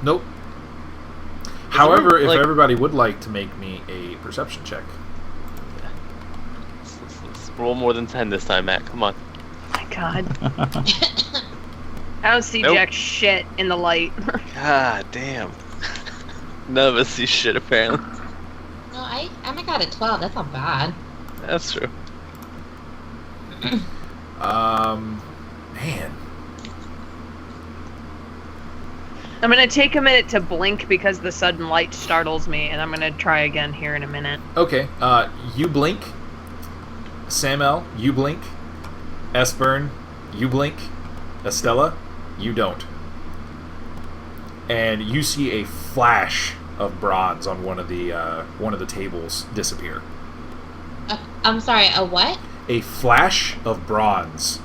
Nope. However, if everybody would like to make me a perception check. Let's roll more than 10 this time, Matt. Come on. Oh my god. I don't see jack shit in the light. God damn. None of us see shit, apparently. No, I only got a 12. That's not bad. That's true. Man. I'm gonna take a minute to blink because the sudden light startles me, and I'm gonna try again here in a minute. Okay, you blink. Samael, you blink. Estbern, you blink. Estella, you don't. And you see a flash of bronze on one of the tables disappear. I'm sorry, a what? A flash of bronze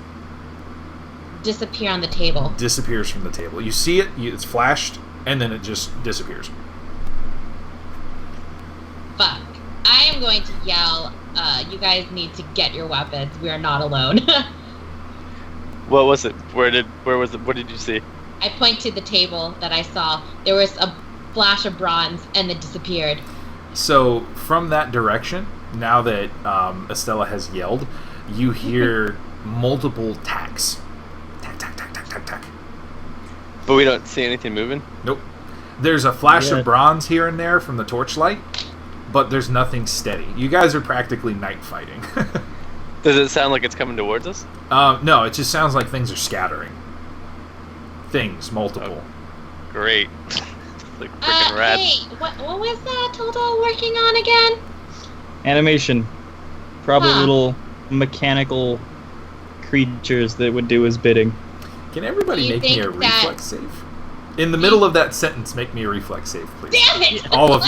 Disappear on the table. disappears from the table. You see it, it's flashed, and then it just disappears. Fuck. I am going to yell, you guys need to get your weapons. We are not alone. What was it? What did you see? I point to the table that I saw. There was a flash of bronze, and it disappeared. So, from that direction, now that Estella has yelled, you hear multiple tacks. Tack, tack, tack, tack, tack, tack. But we don't see anything moving? Nope. There's a flash of bronze here and there from the torchlight, but there's nothing steady. You guys are practically night fighting. Does it sound like it's coming towards us? No, it just sounds like things are scattering. Things, multiple. Oh, great. Like freaking rad. Hey, what was that total working on again? Animation. Probably little mechanical creatures that would do his bidding. Can everybody You make me a think that- reflex save? In the middle of that sentence, make me a reflex save, please. Damn it! All of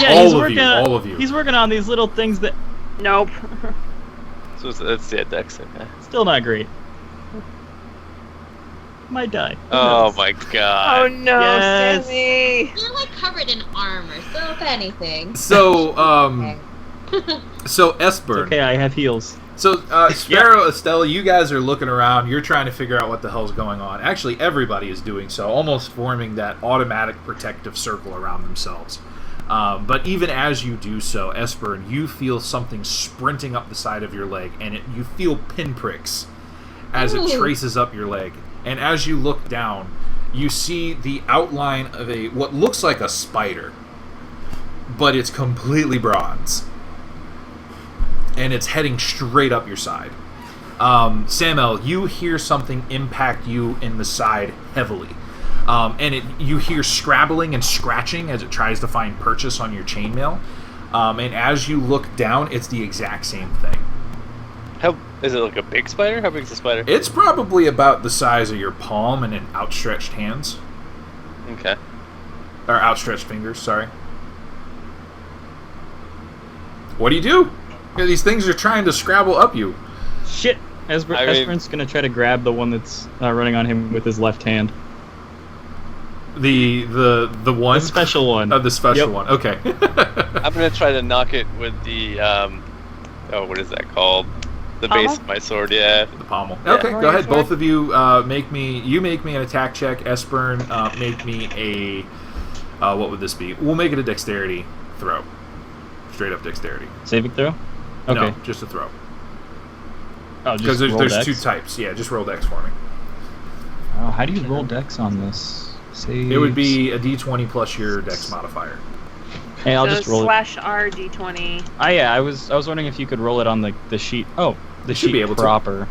you. He's working on these little things that... Nope. So that's the Dex. Okay. Still not great. Might die. Oh my god. Oh no, Yes. Sammy! You're like covered in armor, so if anything. So, Okay. so Estbern. Okay, I have heals. So, Sparrow, Estella, you guys are looking around. You're trying to figure out what the hell's going on. Actually, everybody is doing so, almost forming that automatic protective circle around themselves. But even as you do so, Estbern, you feel something sprinting up the side of your leg, and you feel pinpricks as it traces up your leg. And as you look down, you see the outline of what looks like a spider, but it's completely bronze. And it's heading straight up your side. Samael, you hear something impact you in the side heavily. And you hear scrabbling and scratching as it tries to find purchase on your chainmail. And as you look down, it's the exact same thing. How is it, like a big spider? How big is the spider? It's probably about the size of your palm and in outstretched hands. Okay. Or outstretched fingers, sorry. What do you do? These things are trying to scrabble up you. Shit! Estbern's gonna try to grab the one that's running on him with his left hand. The one? The special one. The special one. Okay. I'm gonna try to knock it with the what is that called? The base of my sword, yeah. The pommel. Yeah. Okay, go ahead. Both of you make me an attack check. Estbern, make me a what would this be? We'll make it a dexterity throw. Straight up dexterity. Saving throw? Okay. No, just a throw. Oh, because just there's roll two dex? types. Yeah, just roll dex for me. Oh, how do you roll dex on this? It would be a d20 plus your dex modifier. Hey, I'll just roll it. /R D20. Yeah, I was wondering if you could roll it on the sheet. Oh, the should sheet be able to. proper.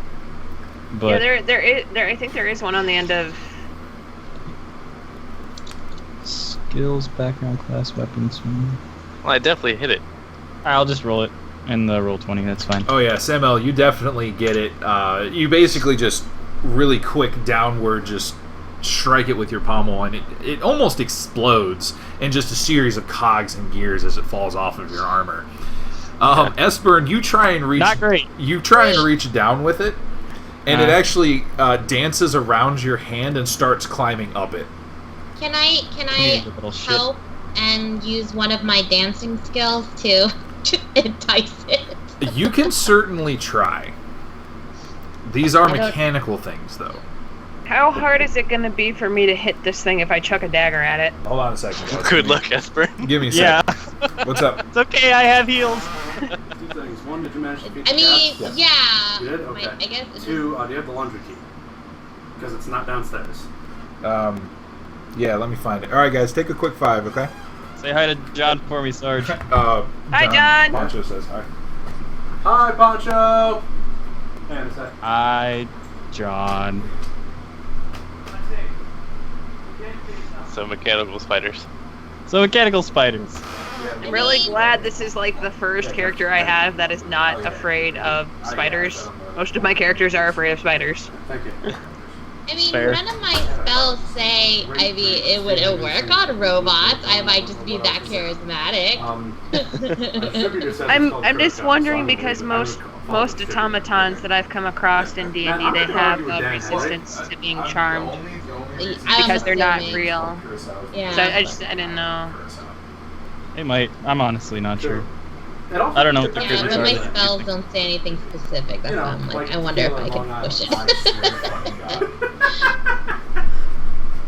But Yeah, there. I think there is one on the end of. skills, background class, weapons. Well, I definitely hit it. I'll just roll it in the roll 20. That's fine. Oh yeah, Samael, you definitely get it. You basically just really quick downward, just strike it with your pommel, and it almost explodes in just a series of cogs and gears as it falls off of your armor. Estbern, you try and reach. Not great. You try and reach down with it, and it actually dances around your hand and starts climbing up it. Can I help and use one of my dancing skills to entice it? You can certainly try. These are mechanical things, though. How hard is it going to be for me to hit this thing if I chuck a dagger at it? Hold on a second, guys. Good luck, Estbern. Give me a Yeah. second. What's up? It's okay, I have heals. 2 things. 1, did you manage to beat I the mean, cats? yeah. You did? Okay. I guess it's 2, do you have the laundry key? Because it's not downstairs. Yeah, let me find it. All right, guys, take a quick 5, okay? Say hi to John for me, Sarge. Hi, John. Poncho says hi. Hi, Poncho! Hang on a sec. Hi, John. So mechanical spiders. So mechanical spiders. I'm really glad this is like the first character I have that is not afraid of spiders. Most of my characters are afraid of spiders. Thank you. I mean, Fair. none of my spells say, I mean, it would work on robots. I might just be that charismatic. I'm just wondering because most automatons that I've come across in D&D, they have resistance to being charmed because they're not real. Yeah. So I didn't know. They might. I'm honestly not sure. I I don't know what the Yeah, physics but are. my spells don't say anything specific. That's why I'm like, I wonder if I can push it.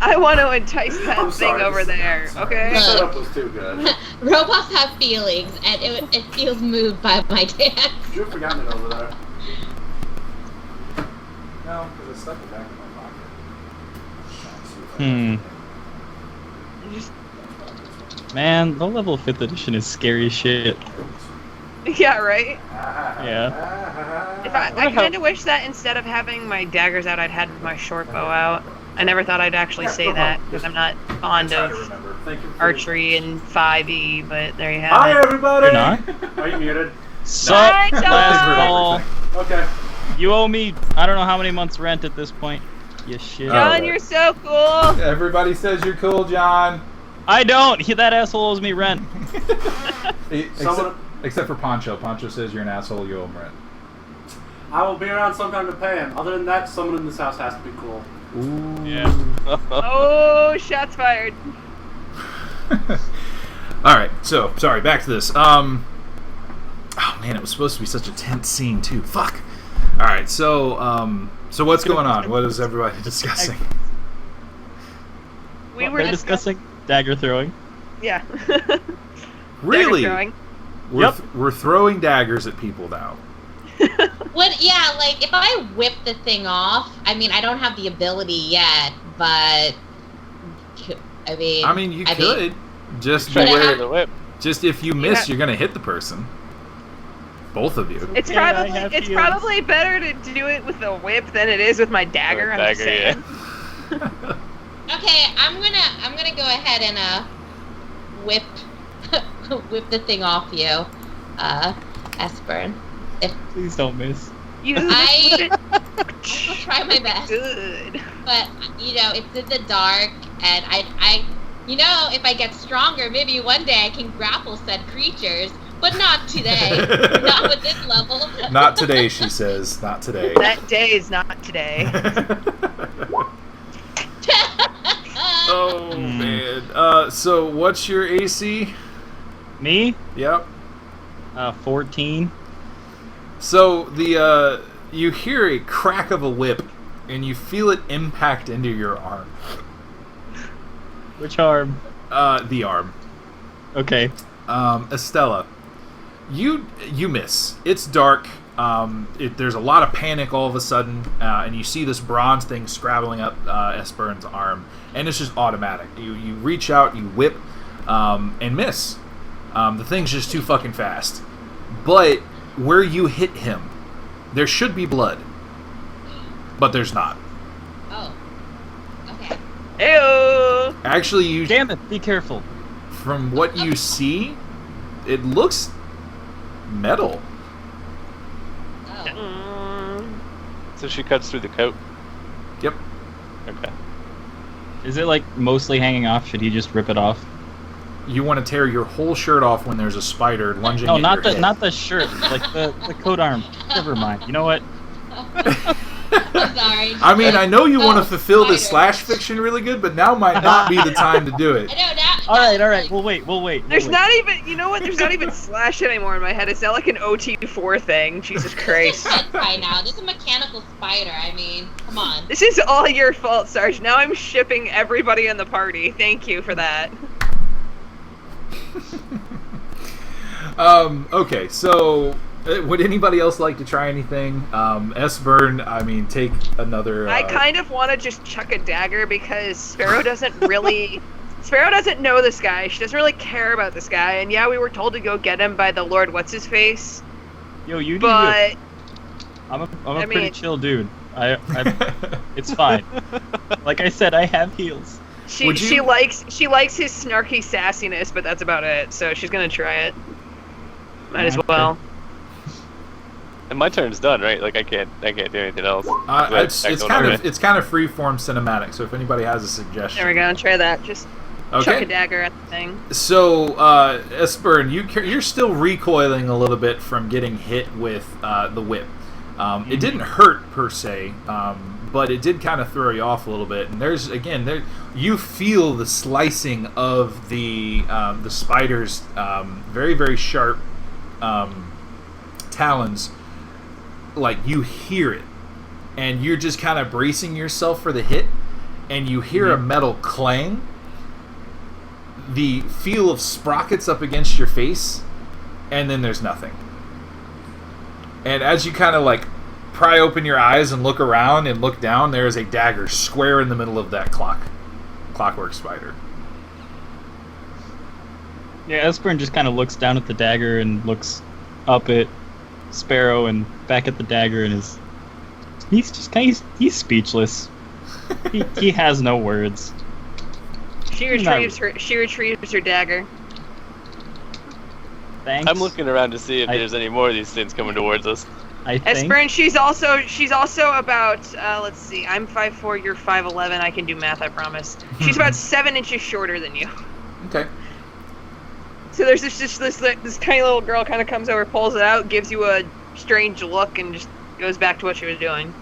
I want to entice that I'm thing sorry, over there, okay? The setup was too good. Robots have feelings, and it feels moved by my dance. Did you have forgotten it over there? No, because I stuck it back in my pocket. Man, low level 5th edition is scary as shit. Yeah, right? Yeah. If I kind of wish that instead of having my daggers out, I'd had my short bow out. I never thought I'd actually say that because I'm not fond of Thank you. archery and 5e, but there you have Hi, it. everybody! You're not? Are you muted? Sup, Hi, John! last call. Okay. You owe me, I don't know how many months rent at this point. You shit. John, you're so cool! Everybody says you're cool, John. I don't! That asshole owes me rent. Except for Poncho. Poncho says you're an asshole, you owe him rent. I will be around sometime to pay him. Other than that, someone in this house has to be cool. Ooh. Yeah. Oh, shots fired. Alright, so, sorry, back to this. Oh man, it was supposed to be such a tense scene, too. Fuck! Alright, so what's going on? What is everybody discussing? We What, were they're discussing dagger throwing. Yeah. Really? Dagger throwing. We're throwing daggers at people now. Yeah, like, if I whip the thing off, I mean, I don't have the ability yet, but, I mean... You could. Just Try to beware. hit the whip. Just if you miss, you're gonna hit the person. Both of you. It's Yeah, I probably have it's heals. probably better to do it with a whip than it is with my dagger. I'm just saying. Okay, I'm gonna go ahead and, whip the thing off you, Estbern. Please don't miss. You I'll try my best. good. But, you know, it's in the dark, and I you know, if I get stronger, maybe one day I can grapple said creatures, but not today. Not with this level. Not today, she says. Not today. That day is not today. Oh man. So what's your AC? Me? Yep. 14. So the you hear a crack of a whip, and you feel it impact into your arm. Which arm? The arm. Okay. Estella, you miss. It's dark. There's a lot of panic all of a sudden, and you see this bronze thing scrabbling up Estbern's arm, and it's just automatic. You reach out, you whip, and miss. The thing's just too fucking fast. But where you hit him, there should be blood, but there's not. Oh. Okay. Ew. Actually, you Damn it, be careful. from what you see, it looks metal. Oh. So she cuts through the coat. Yep. Okay. Is it like mostly hanging off? Should he just rip it off? You want to tear your whole shirt off when there's a spider lunging No, at not your the head. not the shirt, like the coat arm. Never mind. You know what? I'm sorry. I mean, I know you want to Oh, fulfill this spider. slash fiction really good, but now might not be the time to do it. I know All right. We'll wait. There's not even, you know what? There's not even slash anymore in my head. It's not like an OT4 thing. Jesus Christ. This is by now. This is a mechanical spider. I mean, come on. This is all your fault, Sarge. Now I'm shipping everybody in the party. Thank you for that. Okay, so would anybody else like to try anything? Estbern, I mean, take another... I kind of want to just chuck a dagger because Sparrow doesn't really... Sparrow doesn't know this guy. She doesn't really care about this guy. And yeah, we were told to go get him by the Lord What's-His-Face. Yo, you do. But... I'm a pretty chill dude. It's fine. Like I said, I have heals. She likes his snarky sassiness, but that's about it. So she's gonna try it. Might as well. And my turn's done, right? Like I can't do anything else. It's kind of freeform cinematic. So if anybody has a suggestion, there we go. Try that. Just chuck a dagger at the thing. So Estbern, you're still recoiling a little bit from getting hit with the whip. It didn't hurt per se, but it did kind of throw you off a little bit. And you feel the slicing of the spider's very, very sharp talons. Like you hear it, and you're just kind of bracing yourself for the hit, and you hear a metal clang. The feel of sprockets up against your face, and then there's nothing. And as you kind of like pry open your eyes and look around and look down, there is a dagger square in the middle of that clockwork spider. Yeah, Estbern just kind of looks down at the dagger and looks up at Sparrow and back at the dagger, and he's speechless. he has no words. She retrieves her dagger. Thanks. I'm looking around to see if there's any more of these things coming towards us. Estbern, she's also about let's see, I'm 5'4", you're 5'11". I can do math, I promise. She's about 7 inches shorter than you. Okay. So there's this tiny little girl kind of comes over, pulls it out, gives you a strange look, and just goes back to what she was doing.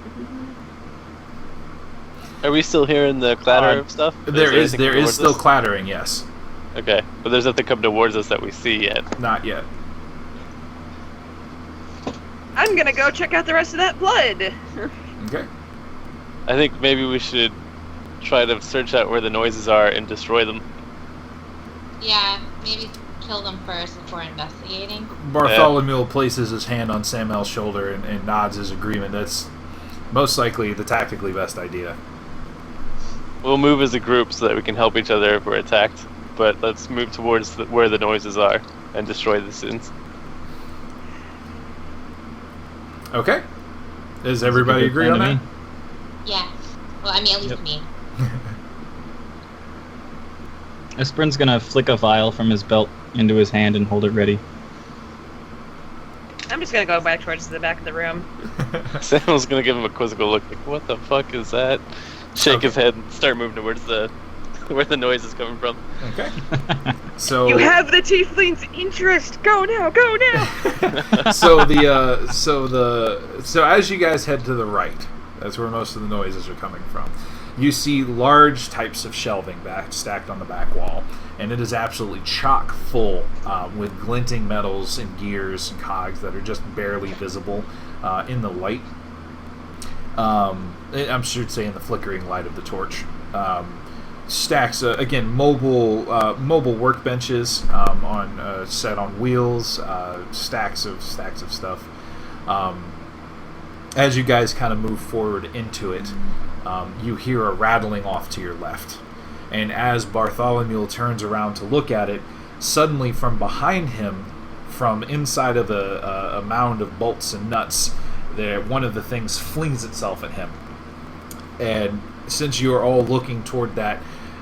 Are we still hearing the clatter of stuff? There is still clattering, yes. Okay, but there's nothing come towards us that we see yet. Not yet. I'm gonna go check out the rest of that blood. Okay. I think maybe we should try to search out where the noises are and destroy them. Yeah, maybe kill them first before investigating. Bartholomew places his hand on Samael's shoulder and nods his agreement. That's most likely the tactically best idea. We'll move as a group so that we can help each other if we're attacked. But let's move towards where the noises are and destroy the sins. Okay. Does everybody agree on that? Yeah. Well, I mean, at least me. Estbern's gonna flick a vial from his belt into his hand and hold it ready. I'm just gonna go back towards the back of the room. Samuel's gonna give him a quizzical look, like, what the fuck is that? Shake his head and start moving towards where the noise is coming from. Okay. So you have the tiefling's interest. Go now. Go now. So as you guys head to the right, that's where most of the noises are coming from. You see large types of shelving stacked on the back wall, and it is absolutely chock full with glinting metals and gears and cogs that are just barely visible in the light. I'm sure to say in the flickering light of the torch. Stacks again, mobile workbenches on set on wheels, stacks of stuff. As you guys kind of move forward into it, you hear a rattling off to your left, and as Bartholomew turns around to look at it, suddenly from behind him, from inside of a mound of bolts and nuts, one of the things flings itself at him. And since you are all looking toward that,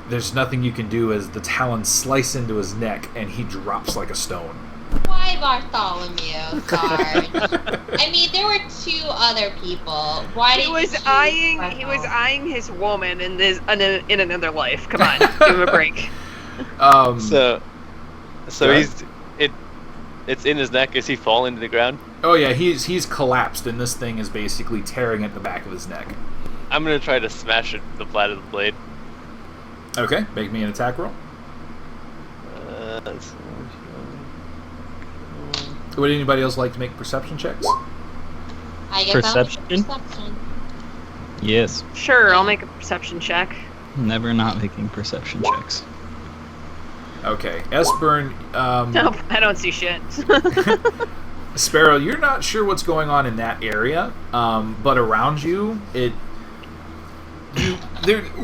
there's nothing you can do as the talons slice into his neck and he drops like a stone. Why Bartholomew, Sarge? I mean, there were 2 other people. Why did he was eyeing his woman in another life. Come on, give him a break. So it's in his neck. Is he falling to the ground? Oh yeah, he's collapsed, and this thing is basically tearing at the back of his neck. I'm gonna try to smash it with the flat of the blade. Okay, make me an attack roll. Would anybody else like to make perception checks? I guess Perception? I'll make a perception. Yes. Sure, I'll make a perception check. Never not making perception checks. Okay, Estbern. Nope, I don't see shit. Sparrow, you're not sure what's going on in that area, but around you,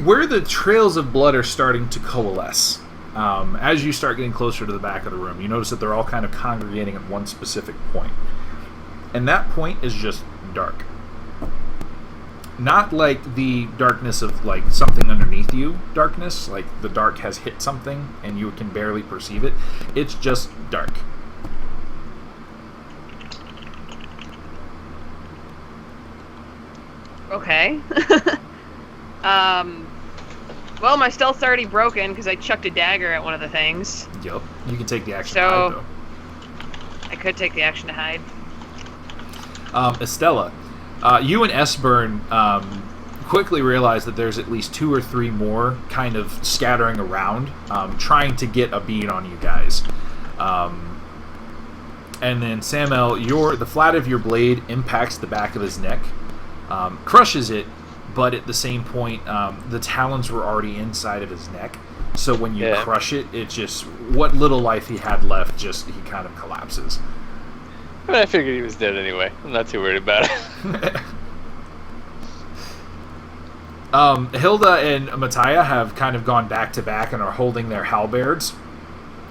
where the trails of blood are starting to coalesce. As you start getting closer to the back of the room, you notice that they're all kind of congregating at one specific point. And that point is just dark. Not like the darkness of like something underneath you darkness, like the dark has hit something and you can barely perceive it. It's just dark. Okay. Well, my stealth's already broken because I chucked a dagger at one of the things. Yep. You can take the action So- to hide, though. I could take the action to hide. Estella, you and Estbern quickly realize that there's at least 2 or 3 more kind of scattering around, trying to get a bead on you guys. And then Samael, the flat of your blade impacts the back of his neck, crushes it, but at the same point, the talons were already inside of his neck. So when you crush it, it just, what little life he had left, he kind of collapses. But I figured he was dead anyway. I'm not too worried about it. Hilda and Mattia have kind of gone back to back and are holding their halberds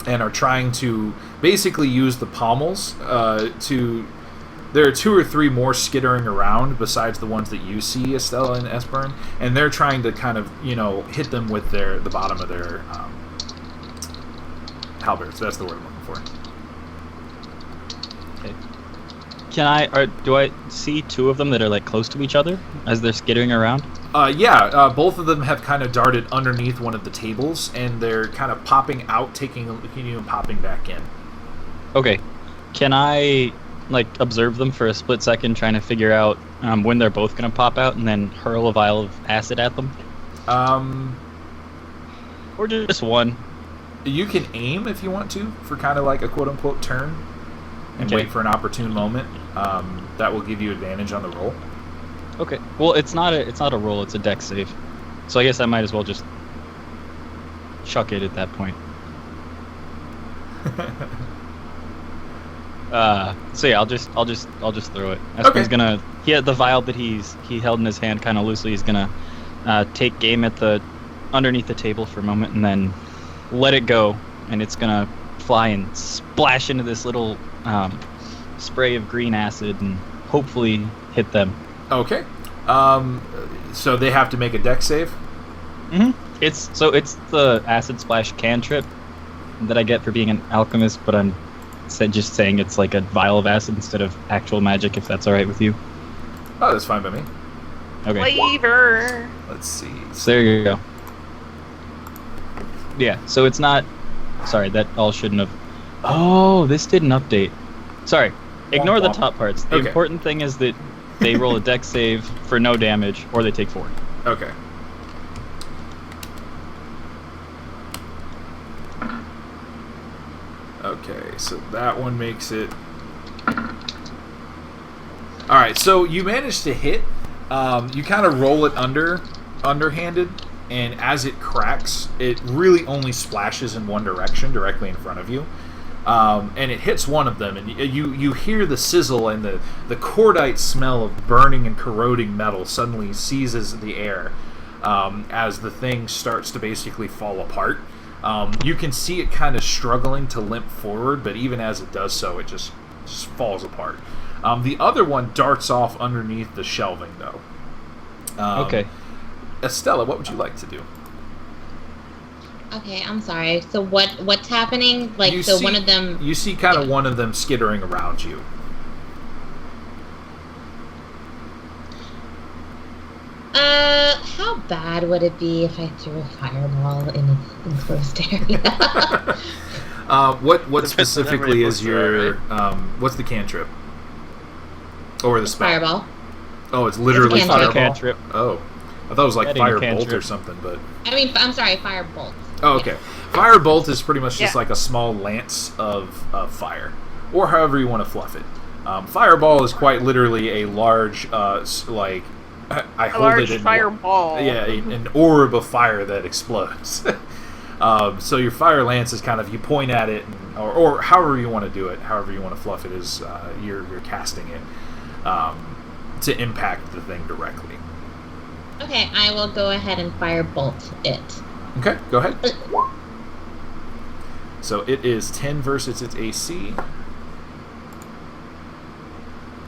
and are trying to basically use the pommels to... There are 2 or 3 more skittering around besides the ones that you see, Estella and Estbern, and they're trying to kind of, hit them with the bottom of their halberds. That's the word I'm looking for. Okay. Do I see 2 of them that are like close to each other as they're skittering around? Both of them have kind of darted underneath one of the tables, and they're kind of popping out, and popping back in. Okay. Can I observe them for a split second, trying to figure out when they're both going to pop out, and then hurl a vial of acid at them? Or just one? You can aim if you want to, for kind of like a quote-unquote turn, and wait for an opportune moment. That will give you advantage on the roll. Okay. Well, it's not a roll, it's a dex save. So I guess I might as well just chuck it at that point. So yeah, I'll just throw it. Estbern's gonna the vial that he held in his hand kind of loosely. He's gonna take aim at the underneath the table for a moment and then let it go, and it's gonna fly and splash into this little spray of green acid and hopefully hit them. Okay. So they have to make a dex save. Mm-hmm. It's the acid splash cantrip that I get for being an alchemist, but I'm just saying it's like a vial of acid instead of actual magic, if that's all right with you. Oh, that's fine by me. Okay. Flavor. Let's see. So there you go. Yeah. So it's not. Sorry, that all shouldn't have. Oh, this didn't update. Sorry. Ignore the top parts. The important thing is that they roll a dex save for no damage, or they take 4. Okay. Okay, so that one makes it... Alright, so you manage to hit. You kind of roll it underhanded, and as it cracks, it really only splashes in one direction, directly in front of you. And it hits one of them, and you hear the sizzle, and the cordite smell of burning and corroding metal suddenly seizes the air as the thing starts to basically fall apart. You can see it kind of struggling to limp forward, but even as it does so, it just falls apart. The other one darts off underneath the shelving, though. Okay. Estella, what would you like to do? Okay, I'm sorry. So what's happening? One of them... You see kind of one of them skittering around you. How bad would it be if I threw a fireball in an enclosed area? What specifically is your... what's the cantrip? Or the spell? Fireball. Oh, it's literally It's a fireball? cantrip. Oh. I thought it was like That ain't a firebolt or cantrip. something, but... I mean, I'm sorry, firebolt. Oh, okay. Firebolt is pretty much just Yeah. like a small lance of fire, or however you want to fluff it. Fireball is quite literally a large, like I A hold large it in fireball. Yeah, an orb of fire that explodes. So your fire lance is kind of, you point at it, or however you want to do it, however you want to fluff it, is you're casting it to impact the thing directly. Okay, I will go ahead and firebolt it. Okay, go ahead. So it is 10 versus its AC.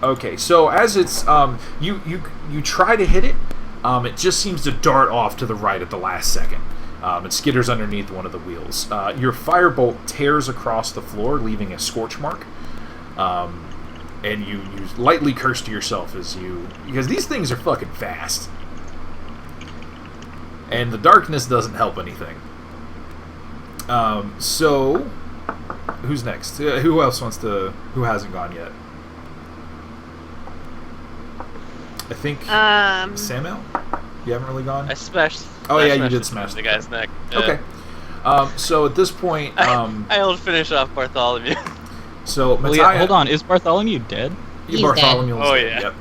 Okay, so as it's you try to hit it, it just seems to dart off to the right at the last second. It skitters underneath one of the wheels. Your firebolt tears across the floor, leaving a scorch mark. And you lightly curse to yourself because these things are fucking fast. And the darkness doesn't help anything. So who's next? Who else who hasn't gone yet? I think Samael? You haven't really gone? I smashed. Oh, yeah, you smashed did smash the the guy's neck. Yeah. Okay. So at this point, I'll finish off Bartholomew. so Well, Matthias, yeah, hold on. Is Bartholomew dead? He's Bartholomew is Oh, dead, yeah. Yep.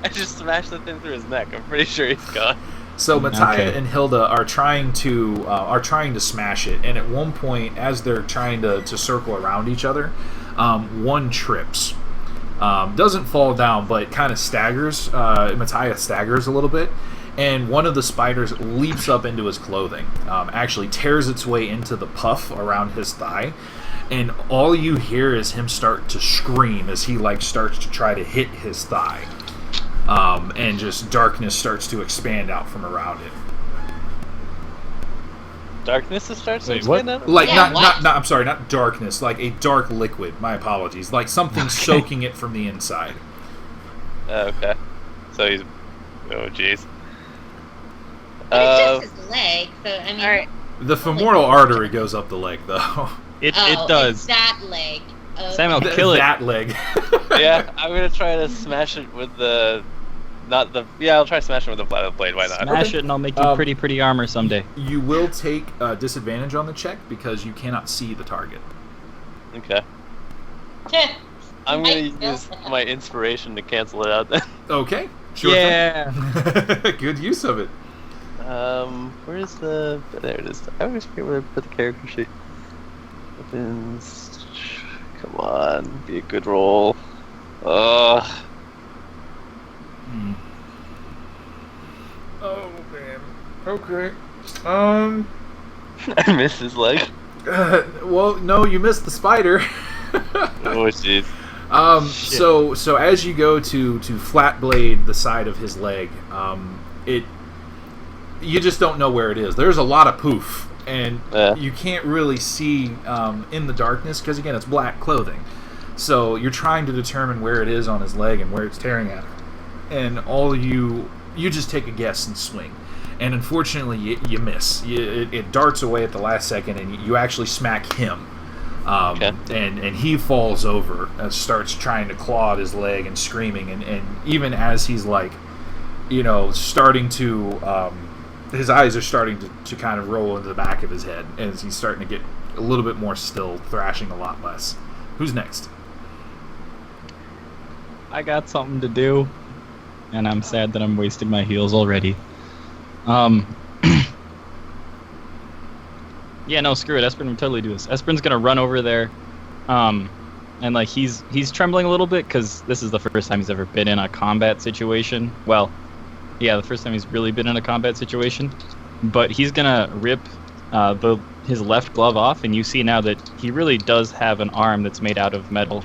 I just smashed the thing through his neck. I'm pretty sure he's gone. So Matthias Okay. and Hilda are trying to smash it, and at one point, as they're trying to circle around each other, one trips. Doesn't fall down, but kind of staggers. Matthias staggers a little bit, and one of the spiders leaps up into his clothing, actually tears its way into the puff around his thigh, and all you hear is him start to scream as he starts to try to hit his thigh, and just darkness starts to expand out from around it. Darkness starts to Wait, what? expand out? Like Yeah, not I'm sorry, not darkness, like a dark liquid. My apologies. Like something soaking it from the inside. Okay. So he's... Oh, jeez. But it's just his leg, so I mean. All right. The femoral artery goes up the leg, though. It Oh, does. It's that leg. Okay. Samuel, kill it. That leg. Yeah, I'm gonna try to smash it with the... Not the... Yeah, I'll try to smash it with the flat of the blade. Why not? Smash it and I'll make you pretty armor someday. You will take disadvantage on the check because you cannot see the target. Okay. I'm gonna use my inspiration to cancel it out then. Okay. Sure. Yeah. Thing. Good use of it. Where's the... There it is. I always forget where I put the character sheet. Weapons... Come on, be a good roll. Ugh. Oh man. Okay. I missed his leg. Well, no, you missed the spider. Oh, jeez. So as you go to flat blade the side of his leg, you just don't know where it is. There's a lot of poof, and you can't really see in the darkness because again it's black clothing. So you're trying to determine where it is on his leg and where it's tearing at, and all you just take a guess and swing. And unfortunately, you miss. It darts away at the last second, and you actually smack him. Okay. And he falls over and starts trying to claw at his leg and screaming. And even as he's starting to, his eyes are starting to kind of roll into the back of his head as he's starting to get a little bit more still, thrashing a lot less. Who's next? I got something to do, and I'm sad that I'm wasting my heals already. Yeah, no, screw it. Estbern would totally do this. Estbern's gonna run over there, and he's trembling a little bit because this is the first time he's ever been in a combat situation. Well, yeah, the first time he's really been in a combat situation. But he's gonna rip his left glove off, and you see now that he really does have an arm that's made out of metal,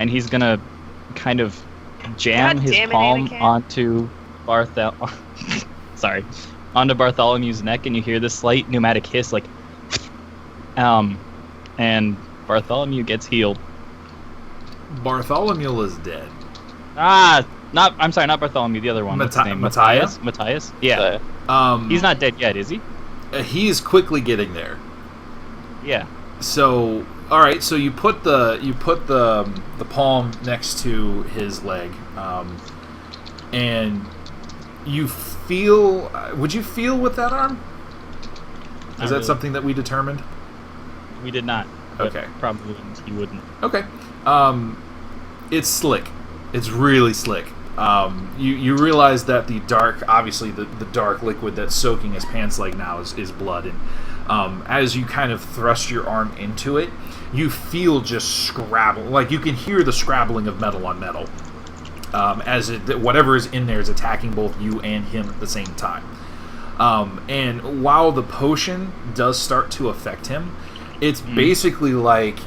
and he's gonna kind of jam God his damn it, palm Anakin. onto onto Bartholomew's neck, and you hear this slight pneumatic hiss, and Bartholomew gets healed. Bartholomew is dead. I'm sorry, not Bartholomew, the other one. What's his name? Matthias? Matthias? Yeah. So, He's not dead yet, is he? He's quickly getting there. Yeah. So, all right. So you put the palm next to his leg, and you feel. Would you feel with that arm? Is that something that we determined? We did not. But Okay. Probably you wouldn't. Okay. It's slick. It's really slick. You realize that the dark, obviously the dark liquid that's soaking his pants leg now is blood, and as you kind of thrust your arm into it, you feel just scrabble, like you can hear the scrabbling of metal on metal, as whatever is in there is attacking both you and him at the same time. And while the potion does start to affect him, it's basically like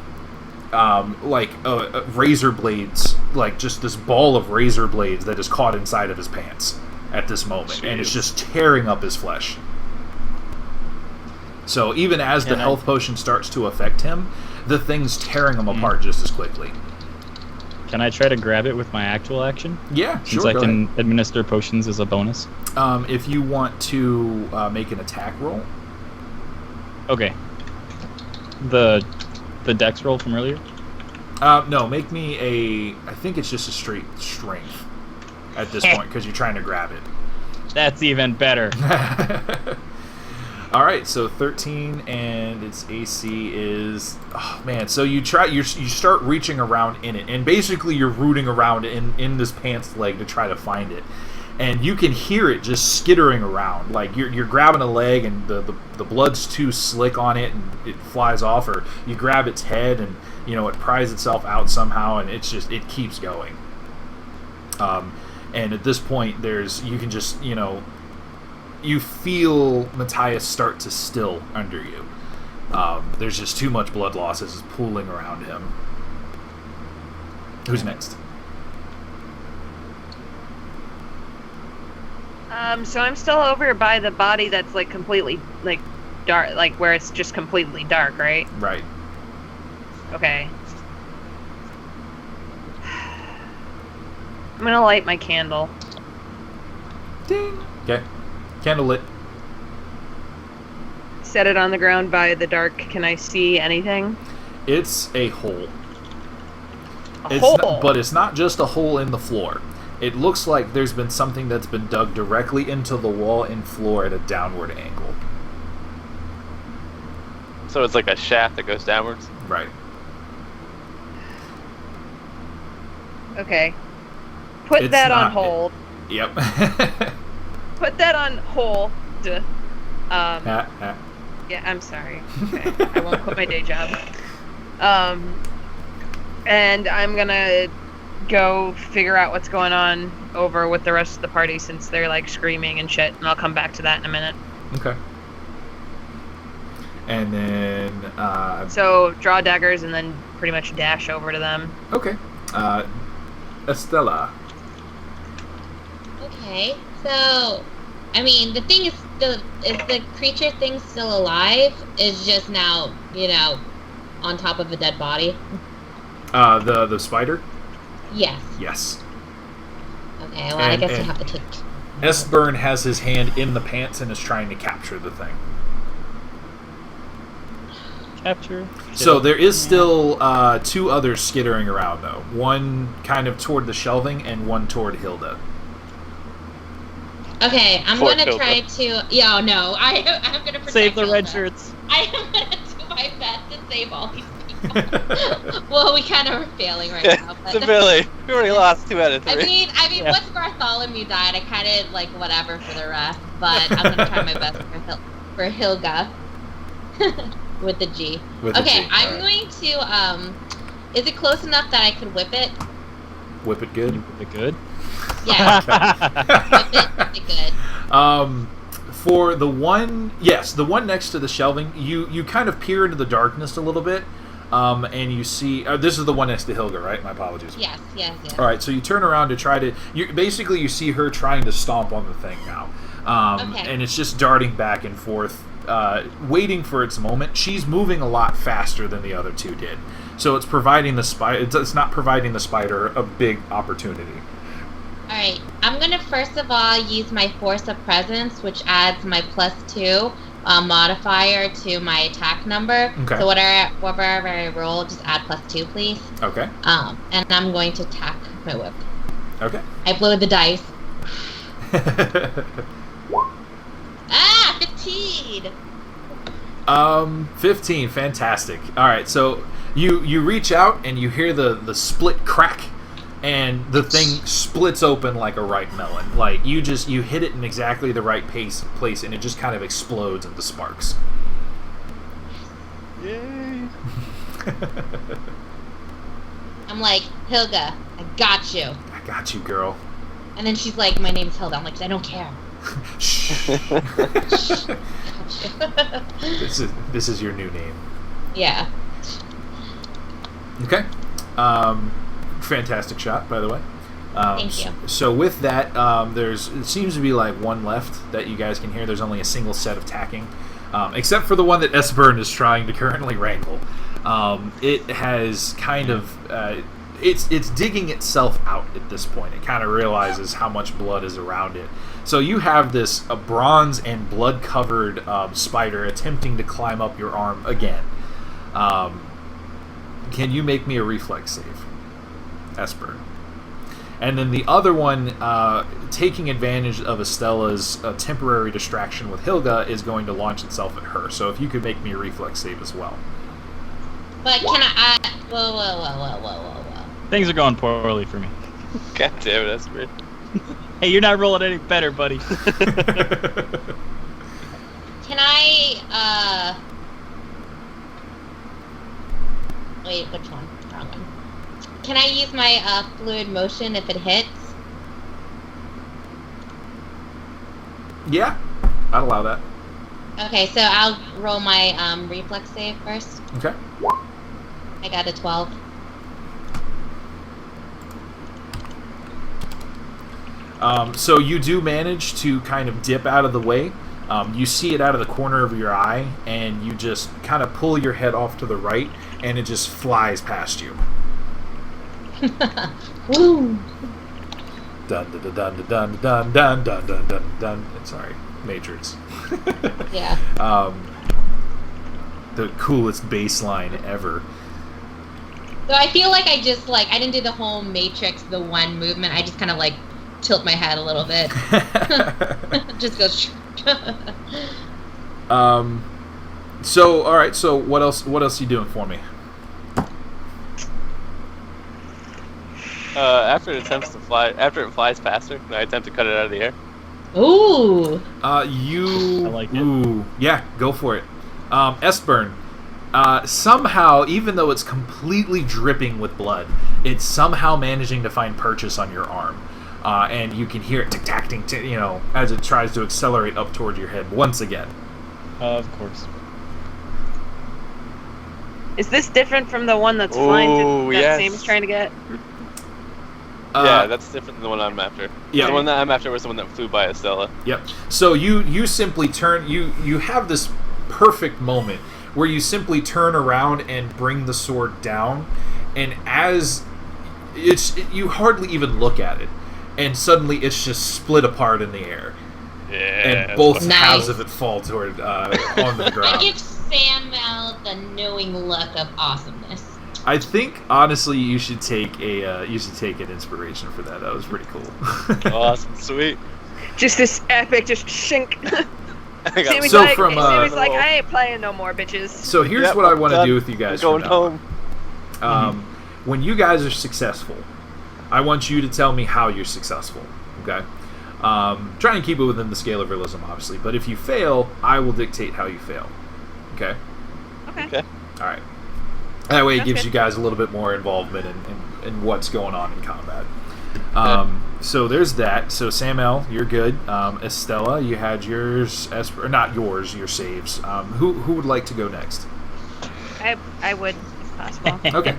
razor blades, like just this ball of razor blades that is caught inside of his pants at this moment. And it's just tearing up his flesh. So even as the health potion starts to affect him, the thing's tearing him apart just as quickly. Can I try to grab it with my actual action? Yeah, sure. Since I can administer potions as a bonus. If you want to make an attack roll. Okay. The dex roll from earlier? No, make me I think it's just a straight strength at this point, because you're trying to grab it. That's even better. Alright, so 13, and its AC is... Oh, man, so you start reaching around in it, and basically you're rooting around in this pants leg to try to find it. And you can hear it just skittering around. Like, you're grabbing a leg, and the blood's too slick on it, and it flies off, or you grab its head, and, it pries itself out somehow, and it keeps going. And at this point, you can just, you feel Matthias start to still under you. There's just too much blood loss as it's pooling around him. Who's next? So I'm still over by the body that's like completely like dark, like where it's just completely dark, right? Right. Okay. I'm gonna light my candle. Ding. Okay. Candle lit. Set it on the ground by the dark. Can I see anything? It's a hole. Hole? But it's not just a hole in the floor. It looks like there's been something that's been dug directly into the wall and floor at a downward angle. So it's like a shaft that goes downwards? Right. Okay. Put that on hold. Yep. Put that on hold. Yeah, I'm sorry. Okay. I won't quit my day job. And I'm gonna go figure out what's going on over with the rest of the party, since they're like screaming and shit, and I'll come back to that in a minute. Okay. And then so draw daggers and then pretty much dash over to them. Okay. Estella. Okay, so I mean the thing is the creature thing still alive? Is just now, on top of a dead body? The spider? Yes. Yes. Okay, well I guess you have to take... Estbern has his hand in the pants and is trying to capture the thing. Capture? So there is still two others skittering around, though. One kind of toward the shelving and one toward Hilda. Okay, I'm Fort gonna Hilda. try to... Yeah, no, I'm gonna protect Save the Hilda. red shirts. I am gonna do my best to save all these people. Well, we kind of are failing right now, but... Billy, we already lost 2 out of 3. I mean, Yeah. once Bartholomew died, I kind of, whatever for the rest, but I'm gonna try my best for Hilga. With the G. With the Okay, G, I'm alright. going to, is it close enough that I could whip it? Whip it good. The good? Yeah, whip it good. For the one, yes, the one next to the shelving, you kind of peer into the darkness a little bit, and you see, this is the one next to Hilga, right? My apologies. Yes. All right, so you turn around to try to, you see her trying to stomp on the thing now, Okay. and it's just darting back and forth, waiting for its moment. She's moving a lot faster than the other two did, so it's providing the it's not providing the spider a big opportunity. Alright, I'm gonna first of all use my Force of Presence, which adds my +2 modifier to my attack number. Okay. So whatever I roll, just add +2, please. Okay. And I'm going to attack my whip. Okay. I blew the dice. 15! 15, fantastic. All right, so you reach out and you hear the split crack, and the thing splits open like a ripe melon. Like you hit it in exactly the right place, and it just kind of explodes into sparks. Yay! I'm like, Hilda, I got you. I got you, girl. And then she's like, my name's Hilda. I'm like, I don't care. Shh. This is your new name. Yeah. Okay. Fantastic shot, by the way. Thank you. So with that, it seems to be like one left that you guys can hear. There's only a single set of tacking, except for the one that Estbern is trying to currently wrangle. It has kind of it's digging itself out at this point. It kind of realizes how much blood is around it. So you have this bronze and blood covered spider attempting to climb up your arm again. Can you make me a reflex save, Estbern? And then the other one, taking advantage of Estella's temporary distraction with Hilda, is going to launch itself at her. So if you could make me a reflex save as well. But can I... Whoa. Things are going poorly for me. God damn it, that's weird. Hey, you're not rolling any better, buddy. Can I, Wait, which one? Wrong one. Can I use my, fluid motion if it hits? Yeah, I'd allow that. Okay, so I'll roll my, reflex save first. Okay. I got a 12. So you do manage to kind of dip out of the way. You see it out of the corner of your eye, and you just kind of pull your head off to the right, and it just flies past you. Woo! Dun dun dun dun dun dun dun dun dun dun. Sorry, Matrix. Yeah. The coolest bass line ever. So I feel like I just, like, I didn't do the whole Matrix, the one movement. I just kind of, like, tilt my head a little bit. Just goes... So, all right. So, what else are you doing for me? After it flies past her, I attempt to cut it out of the air. Ooh! I like it. Ooh, yeah, go for it. Estbern, somehow, even though it's completely dripping with blood, it's somehow managing to find purchase on your arm. And you can hear it tic-tacting, as it tries to accelerate up toward your head once again. Of course. Is this different from the one that's flying that yes. Sam's trying to get? Yeah, that's different than the one I'm after. Yeah. The one that I'm after was the one that flew by Estella. Yep. So you simply turn, you have this perfect moment where you simply turn around and bring the sword down, and as you hardly even look at it, and suddenly it's just split apart in the air. Yeah. And both Nice. halves of it fall toward on the I ground. give Samael the knowing look of awesomeness. I think honestly you should take an inspiration for that. That was pretty cool. Awesome, sweet. Just this epic, just shink. I got Sammy's So like, from, Sammy's like, I ain't playing no more, bitches. So here's Yep, what I I'm want to done. do with you guys. I'm going from now on. home. When you guys are successful, I want you to tell me how you're successful. Okay. Try and keep it within the scale of realism, obviously. But if you fail, I will dictate how you fail. Okay. Okay. All right. That way, it That's gives good. you guys a little bit more involvement in what's going on in combat. So there's that. So Samael, you're good. Estella, you had yours, or not yours, your saves. Who would like to go next? I would, if possible. Okay.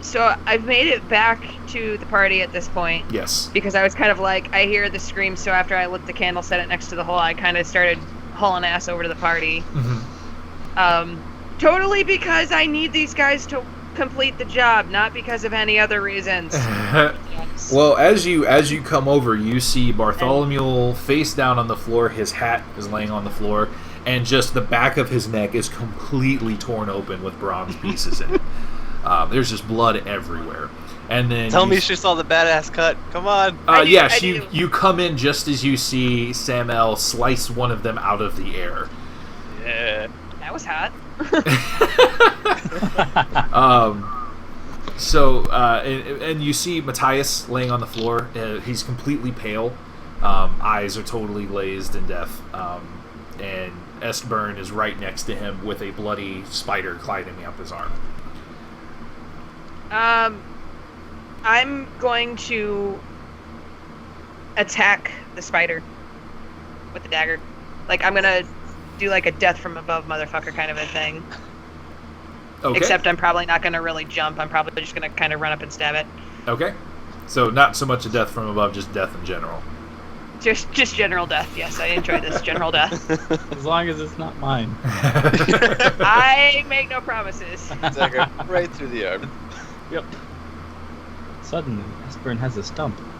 So I've made it back to the party at this point Yes. because I was kind of like, I hear the scream, so after I lit the candle, set it next to the hole, I kind of started hauling ass over to the party. Totally because I need these guys to complete the job, not because of any other reasons. Yes. Well, as you come over, you see Bartholomew face down on the floor. His hat is laying on the floor, and just the back of his neck is completely torn open with bronze pieces in it. There's just blood everywhere. And then Tell me she saw the badass cut. Come on. I do, yes, I you come in just as you see Samael slice one of them out of the air. Yeah. That was hot. And you see Matthias laying on the floor. He's completely pale. Eyes are totally glazed in death. And Estbern is right next to him with a bloody spider climbing up his arm. I'm going to attack the spider with the dagger. Like, I'm gonna do like a death from above motherfucker kind of a thing. Okay. Except I'm probably not gonna really jump. I'm probably just gonna kind of run up and stab it. Okay. So not so much a death from above, just death in general. Just general death. Yes, I enjoy this general death. As long as it's not mine. I make no promises. Dagger right through the arm. Yep. Suddenly, Estbern has a stump.